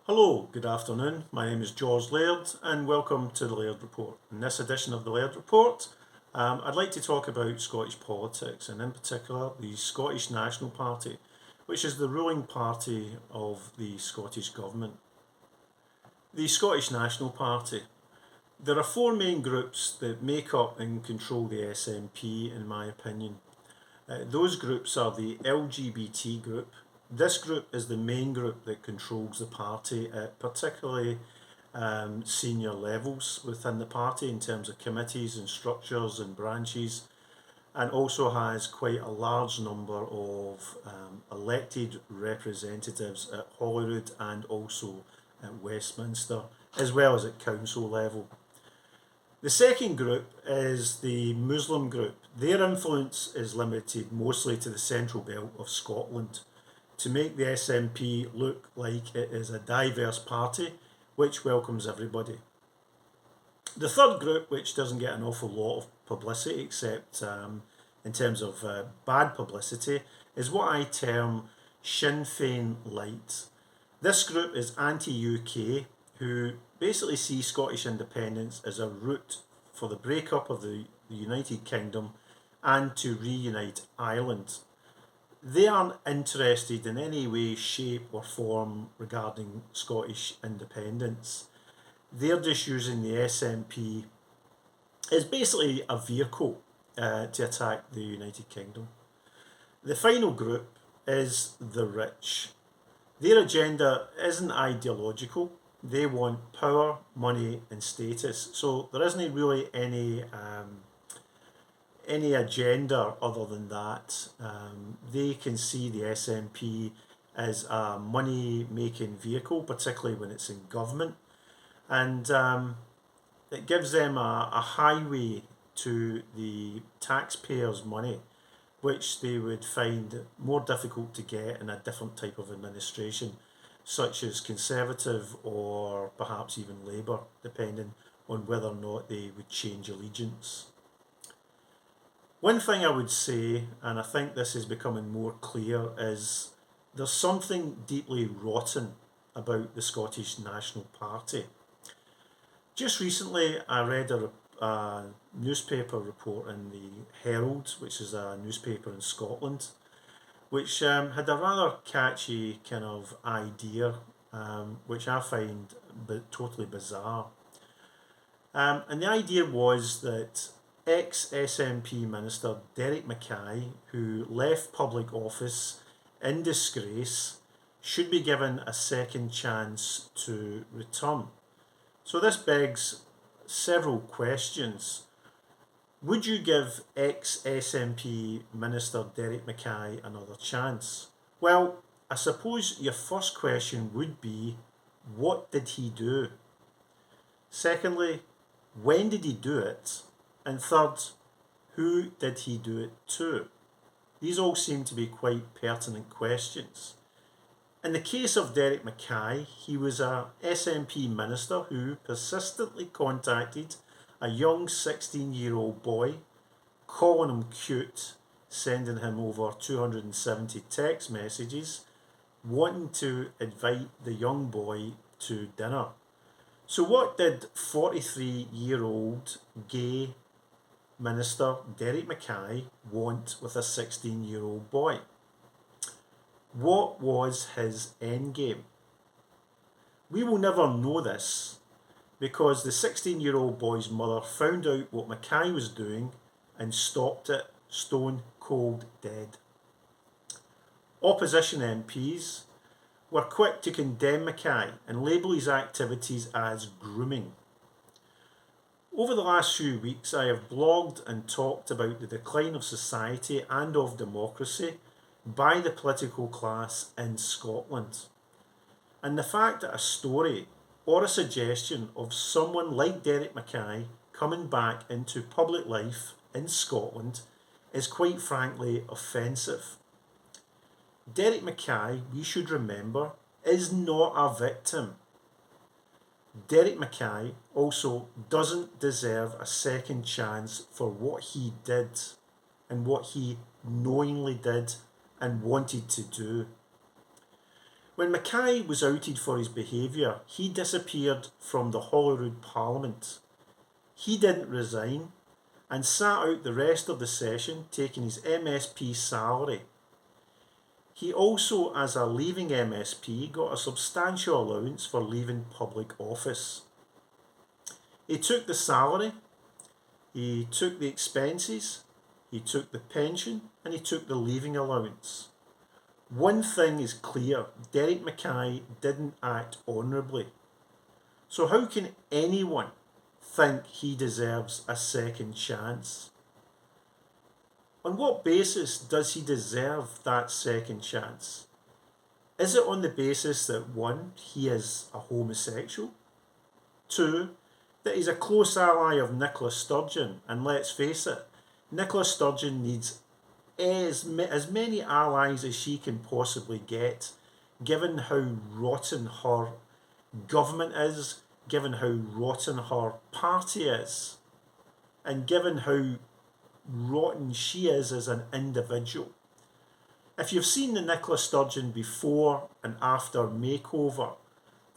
Hello, good afternoon. My name is George Laird and welcome to the Laird Report. In this edition of the Laird Report, I'd like to talk about Scottish politics and in particular the Scottish National Party, which is the ruling party of the Scottish Government. The Scottish National Party. There are four main groups that make up and control the SNP in my opinion. Those groups are the LGBT group. This group is the main group that controls the party at particularly senior levels within the party in terms of committees and structures and branches, and also has quite a large number of elected representatives at Holyrood and also at Westminster, as well as at council level. The second group is the Muslim group. Their influence is limited mostly to the central belt of Scotland to make the SNP look like it is a diverse party which welcomes everybody. The third group, which doesn't get an awful lot of publicity except in terms of bad publicity, is what I term Sinn Féin Light. This group is anti-UK, who basically see Scottish independence as a route for the breakup of the United Kingdom and to reunite Ireland. They aren't interested in any way, shape or form regarding Scottish independence. They're just using the SNP as basically a vehicle to attack the United Kingdom. The final group is the rich. Their agenda isn't ideological. They want power, money and status. So there isn't really any agenda other than that. They can see the SNP as a money-making vehicle, particularly when it's in government. And it gives them a highway to the taxpayers' money, which they would find more difficult to get in a different type of administration, such as Conservative or perhaps even Labour, depending on whether or not they would change allegiance. One thing I would say, and I think this is becoming more clear, is there's something deeply rotten about the Scottish National Party. Just recently I read a newspaper report in the Herald, which is a newspaper in Scotland, which had a rather catchy kind of idea, which I find totally bizarre. And the idea was that ex-SNP Minister Derek Mackay, who left public office in disgrace, should be given a second chance to return. So this begs several questions. Would you give ex-SNP Minister Derek Mackay another chance? Well, I suppose your first question would be, what did he do? Secondly, when did he do it? And third, who did he do it to? These all seem to be quite pertinent questions. In the case of Derek Mackay, he was a SNP minister who persistently contacted a young 16-year-old boy, calling him cute, sending him over 270 text messages, wanting to invite the young boy to dinner. So what did 43-year-old gay Minister Derek Mackay want with a 16-year-old boy? What was his endgame? We will never know this because the 16-year-old boy's mother found out what Mackay was doing and stopped it stone cold dead. Opposition MPs were quick to condemn Mackay and label his activities as grooming. Over the last few weeks I have blogged and talked about the decline of society and of democracy by the political class in Scotland. And the fact that a story or a suggestion of someone like Derek Mackay coming back into public life in Scotland is quite frankly offensive. Derek Mackay, we should remember, is not a victim. Derek Mackay also doesn't deserve a second chance for what he did and what he knowingly did and wanted to do. When Mackay was outed for his behaviour, he disappeared from the Holyrood Parliament. He didn't resign and sat out the rest of the session taking his MSP salary. He also, as a leaving MSP, got a substantial allowance for leaving public office. He took the salary, he took the expenses, he took the pension, and he took the leaving allowance. One thing is clear, Derek Mackay didn't act honourably. So how can anyone think he deserves a second chance? On what basis does he deserve that second chance? Is it on the basis that 1, he is a homosexual? 2, that he's a close ally of Nicola Sturgeon, and let's face it, Nicola Sturgeon needs as many allies as she can possibly get, given how rotten her government is, given how rotten her party is, and given how rotten she is as an individual. If you've seen the Nicola Sturgeon before and after makeover,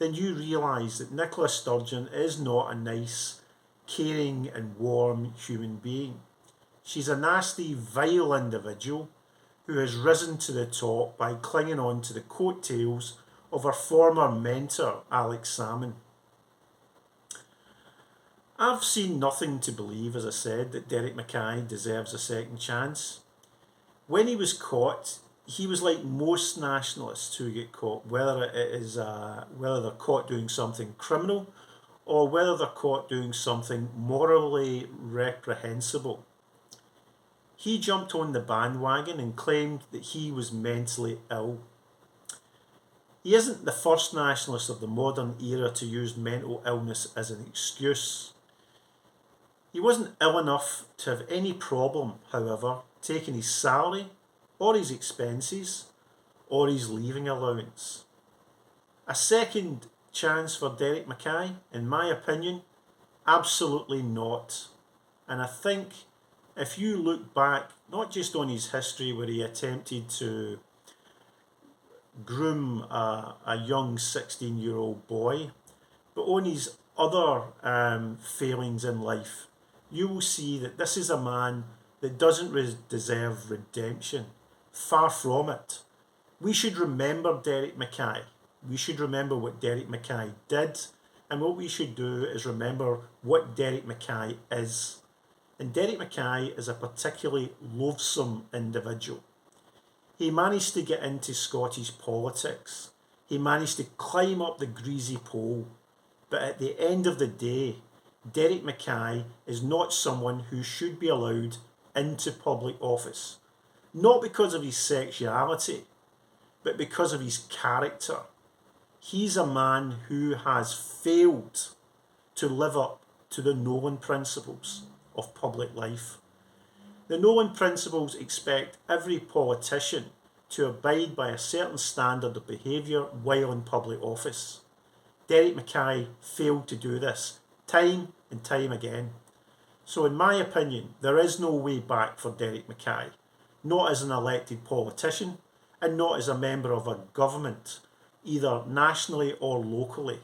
then you realise that Nicola Sturgeon is not a nice, caring and warm human being. She's a nasty, vile individual who has risen to the top by clinging on to the coattails of her former mentor, Alex Salmon. I've seen nothing to believe, as I said, that Derek Mackay deserves a second chance. When he was caught, he was like most nationalists who get caught, whether they're caught doing something criminal or whether they're caught doing something morally reprehensible. He jumped on the bandwagon and claimed that he was mentally ill. He isn't the first nationalist of the modern era to use mental illness as an excuse. He wasn't ill enough to have any problem, however, taking his salary or his expenses or his leaving allowance. A second chance for Derek Mackay, in my opinion, absolutely not. And I think if you look back, not just on his history where he attempted to groom a young 16-year-old boy, but on his other failings in life, you will see that this is a man that doesn't deserve redemption. Far from it. We should remember Derek Mackay. We should remember what Derek Mackay did, and what we should do is remember what Derek Mackay is. And Derek Mackay is a particularly loathsome individual. He managed to get into Scottish politics. He managed to climb up the greasy pole. But at the end of the day, Derek Mackay is not someone who should be allowed into public office. Not because of his sexuality, but because of his character. He's a man who has failed to live up to the Nolan principles of public life. The Nolan principles expect every politician to abide by a certain standard of behaviour while in public office. Derek Mackay failed to do this time and time again. So in my opinion, there is no way back for Derek Mackay, not as an elected politician and not as a member of a government, either nationally or locally.